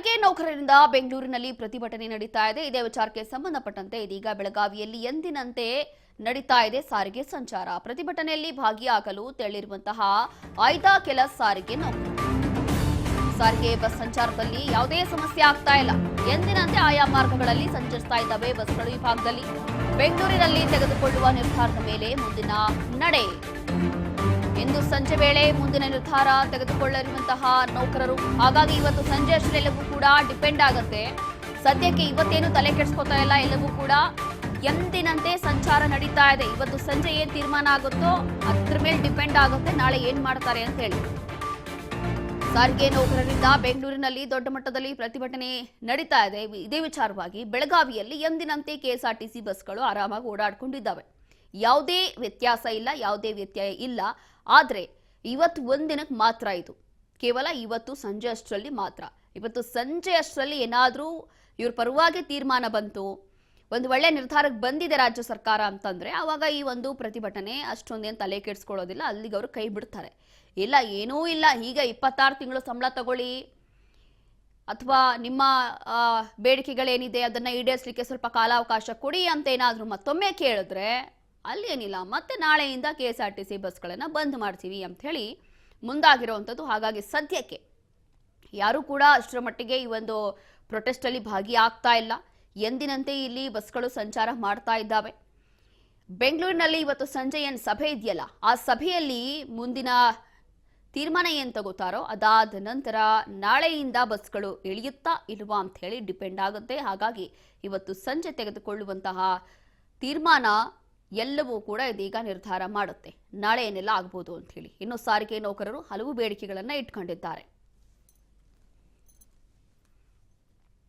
ಸಾರಿಗೆ ನೌಕರರಿಂದ ಬೆಂಗಳೂರಿನಲ್ಲಿ ಪ್ರತಿಭಟನೆ ನಡೀತಾ ಇದೆ. ಇದೇ ವಿಚಾರಕ್ಕೆ ಸಂಬಂಧಪಟ್ಟಂತೆ ಇದೀಗ ಬೆಳಗಾವಿಯಲ್ಲಿ ಎಂದಿನಂತೆ ನಡೀತಾ ಇದೆ ಸಾರಿಗೆ ಸಂಚಾರ. ಪ್ರತಿಭಟನೆಯಲ್ಲಿ ಭಾಗಿಯಾಗಲು ತೆರಳಿರುವಂತಹ ಆಯ್ದ ಕೆಲ ಸಾರಿಗೆ ನೌಕರರು. ಸಾರಿಗೆ ಬಸ್ ಸಂಚಾರದಲ್ಲಿ ಯಾವುದೇ ಸಮಸ್ಯೆ ಆಗ್ತಾ ಇಲ್ಲ. ಎಂದಿನಂತೆ ಆಯಾ ಮಾರ್ಗಗಳಲ್ಲಿ ಸಂಚರಿಸ್ತಾ ಇದ್ದಾವೆ ಬಸ್ಗಳು. ಈ ಭಾಗದಲ್ಲಿ ಬೆಂಗಳೂರಿನಲ್ಲಿ ತೆಗೆದುಕೊಳ್ಳುವ ನಿರ್ಧಾರದ ಮೇಲೆ ಮುಂದಿನ ನಡೆ. ಇಂದು ಸಂಜೆ ವೇಳೆ ಮುಂದಿನ ನಿರ್ಧಾರ ತೆಗೆದುಕೊಳ್ಳಿರುವಂತಹ ನೌಕರರು. ಹಾಗಾಗಿ ಇವತ್ತು ಸಂಜೆ ಅಷ್ಟೆಲ್ಲವೂ ಕೂಡ ಡಿಪೆಂಡ್ ಆಗುತ್ತೆ. ಸದ್ಯಕ್ಕೆ ಇವತ್ತೇನು ತಲೆ ಕೆಡಿಸ್ಕೊತಾ ಇಲ್ಲ, ಎಲ್ಲವೂ ಕೂಡ ಎಂದಿನಂತೆ ಸಂಚಾರ ನಡೀತಾ ಇದೆ. ಇವತ್ತು ಸಂಜೆ ಏನ್ ತೀರ್ಮಾನ ಆಗುತ್ತೋ ಅದ್ರ ಮೇಲೆ ಡಿಪೆಂಡ್ ಆಗುತ್ತೆ ನಾಳೆ ಏನ್ ಮಾಡ್ತಾರೆ ಅಂತ ಹೇಳಿ. ಸಾರಿಗೆ ನೌಕರರಿಂದ ಬೆಂಗಳೂರಿನಲ್ಲಿ ದೊಡ್ಡ ಮಟ್ಟದಲ್ಲಿ ಪ್ರತಿಭಟನೆ ನಡೀತಾ ಇದೆ. ಇದೇ ವಿಚಾರವಾಗಿ ಬೆಳಗಾವಿಯಲ್ಲಿ ಎಂದಿನಂತೆ ಕೆಎಸ್ಆರ್ಟಿಸಿ ಬಸ್ಗಳು ಆರಾಮಾಗಿ ಓಡಾಡ್ಕೊಂಡಿದ್ದಾವೆ. ಯಾವುದೇ ವ್ಯತ್ಯಾಸ ಇಲ್ಲ, ಯಾವುದೇ ವ್ಯತ್ಯಯ ಇಲ್ಲ. ಆದರೆ ಇವತ್ತು ಒಂದಿನಕ್ಕೆ ಮಾತ್ರ ಇದು, ಕೇವಲ ಇವತ್ತು ಸಂಜೆ ಅಷ್ಟರಲ್ಲಿ ಮಾತ್ರ. ಇವತ್ತು ಸಂಜೆ ಅಷ್ಟರಲ್ಲಿ ಏನಾದರೂ ಇವ್ರ ಪರವಾಗಿ ತೀರ್ಮಾನ ಬಂತು, ಒಂದು ಒಳ್ಳೆ ನಿರ್ಧಾರಕ್ಕೆ ಬಂದಿದೆ ರಾಜ್ಯ ಸರ್ಕಾರ ಅಂತಂದ್ರೆ ಆವಾಗ ಈ ಒಂದು ಪ್ರತಿಭಟನೆ ಅಷ್ಟೊಂದೇನು ತಲೆ ಕೆಡಿಸ್ಕೊಳ್ಳೋದಿಲ್ಲ, ಅಲ್ಲಿಗೆ ಅವರು ಕೈ ಬಿಡ್ತಾರೆ. ಇಲ್ಲ ಏನೂ ಇಲ್ಲ, ಈಗ 26 ತಿಂಗಳು ಸಂಬಳ ತಗೊಳ್ಳಿ ಅಥವಾ ನಿಮ್ಮ ಬೇಡಿಕೆಗಳೇನಿದೆ ಅದನ್ನ ಈಡೇರಿಸಲಿಕ್ಕೆ ಸ್ವಲ್ಪ ಕಾಲಾವಕಾಶ ಕೊಡಿ ಅಂತ ಏನಾದರೂ ಮತ್ತೊಮ್ಮೆ ಕೇಳಿದ್ರೆ ಅಲ್ಲಿ ಏನಿಲ್ಲ, ಮತ್ತೆ ನಾಳೆಯಿಂದ ಕೆಎಸ್ಆರ್ಟಿಸಿ ಬಸ್ಗಳನ್ನು ಬಂದ್ ಮಾಡ್ತೀವಿ ಅಂತ ಹೇಳಿ ಮುಂದಾಗಿರುವಂಥದ್ದು. ಹಾಗಾಗಿ ಸದ್ಯಕ್ಕೆ ಯಾರೂ ಕೂಡ ಅಷ್ಟರ ಮಟ್ಟಿಗೆ ಈ ಒಂದು ಪ್ರೊಟೆಸ್ಟಲ್ಲಿ ಭಾಗಿಯಾಗ್ತಾ ಇಲ್ಲ. ಎಂದಿನಂತೆ ಇಲ್ಲಿ ಬಸ್ಗಳು ಸಂಚಾರ ಮಾಡ್ತಾ ಇದ್ದಾವೆ. ಬೆಂಗಳೂರಿನಲ್ಲಿ ಇವತ್ತು ಸಂಜೆ ಏನು ಸಭೆ ಇದೆಯಲ್ಲ, ಆ ಸಭೆಯಲ್ಲಿ ಮುಂದಿನ ತೀರ್ಮಾನ ಏನು ತಗೋತಾರೋ ಅದಾದ ನಂತರ ನಾಳೆಯಿಂದ ಬಸ್ಗಳು ಇಳಿಯುತ್ತಾ ಇಲ್ವಾ ಅಂತ ಹೇಳಿ ಡಿಪೆಂಡ್ ಆಗುತ್ತೆ. ಹಾಗಾಗಿ ಇವತ್ತು ಸಂಜೆ ತೆಗೆದುಕೊಳ್ಳುವಂತಹ ತೀರ್ಮಾನ ಎಲ್ಲವೂ ಕೂಡ ಇದೀಗ ನಿರ್ಧಾರ ಮಾಡುತ್ತೆ ನಾಳೆ ಏನೆಲ್ಲ ಆಗ್ಬೋದು ಅಂತ ಹೇಳಿ. ಇನ್ನು ಸಾರಿಗೆ ನೌಕರರು ಹಲವು ಬೇಡಿಕೆಗಳನ್ನು ಇಟ್ಕೊಂಡಿದ್ದಾರೆ.